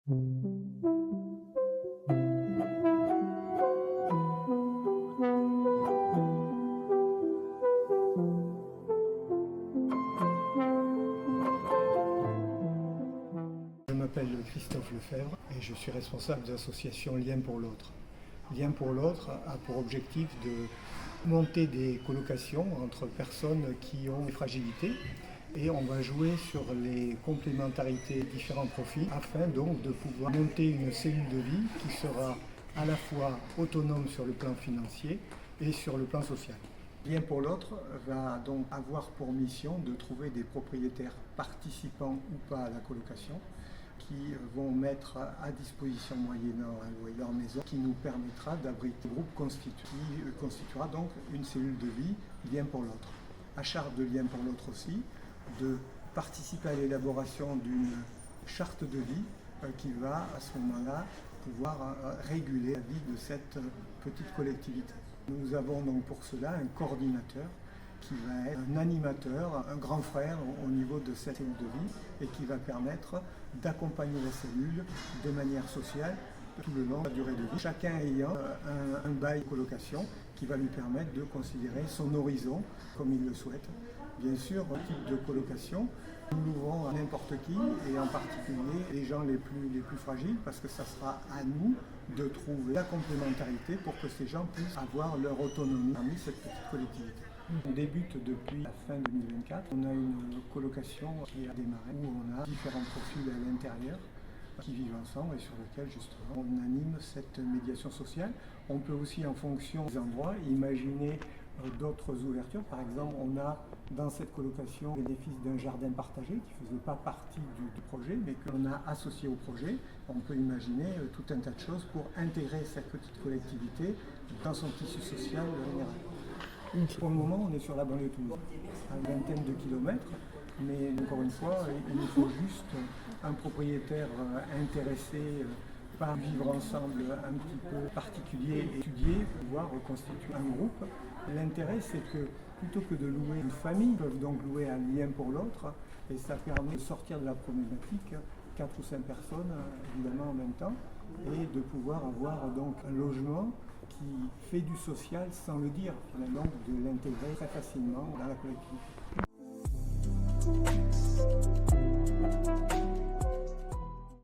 Je m'appelle Christophe Lefebvre et je suis responsable de l'association Lien pour l'autre. Lien pour l'autre a pour objectif de monter des colocations entre personnes qui ont des fragilités et on va jouer sur les complémentarités des différents profils afin donc de pouvoir monter une cellule de vie qui sera à la fois autonome sur le plan financier et sur le plan social. Lien pour l'autre va donc avoir pour mission de trouver des propriétaires participants ou pas à la colocation qui vont mettre à disposition moyennant un loyer leur maison qui nous permettra d'abriter un groupe qui constituera donc une cellule de vie Lien pour l'autre. À charge de Lien pour l'autre aussi de participer à l'élaboration d'une charte de vie qui va à ce moment-là pouvoir réguler la vie de cette petite collectivité. Nous avons donc pour cela un coordinateur qui va être un animateur, un grand frère au niveau de cette cellule de vie et qui va permettre d'accompagner la cellule de manière sociale tout le long de la durée de vie, chacun ayant un bail colocation qui va lui permettre de considérer son horizon comme il le souhaite. Bien sûr, un type de colocation, nous l'ouvrons à n'importe qui et en particulier les gens les plus fragiles parce que ça sera à nous de trouver la complémentarité pour que ces gens puissent avoir leur autonomie parmi cette petite collectivité. On débute depuis la fin 2024. On a une colocation qui a démarré où on a différents profils à l'intérieur qui vivent ensemble et sur lesquels justement on anime cette médiation sociale. On peut aussi en fonction des endroits imaginer d'autres ouvertures. Par exemple, on a dans cette colocation le bénéfice d'un jardin partagé qui ne faisait pas partie du projet mais qu'on a associé au projet. On peut imaginer tout un tas de choses pour intégrer cette petite collectivité dans son tissu social général. Pour le moment, on est sur la banlieue toulousaine, à une vingtaine de kilomètres, mais encore une fois, il nous faut juste un propriétaire intéressé par vivre ensemble un petit peu particulier et étudier, pouvoir reconstituer un groupe. L'intérêt, c'est que plutôt que de louer une famille, ils peuvent donc louer un lien pour l'autre et ça permet de sortir de la problématique 4 ou 5 personnes évidemment en même temps et de pouvoir avoir donc un logement qui fait du social sans le dire, finalement de l'intégrer très facilement dans la collectivité.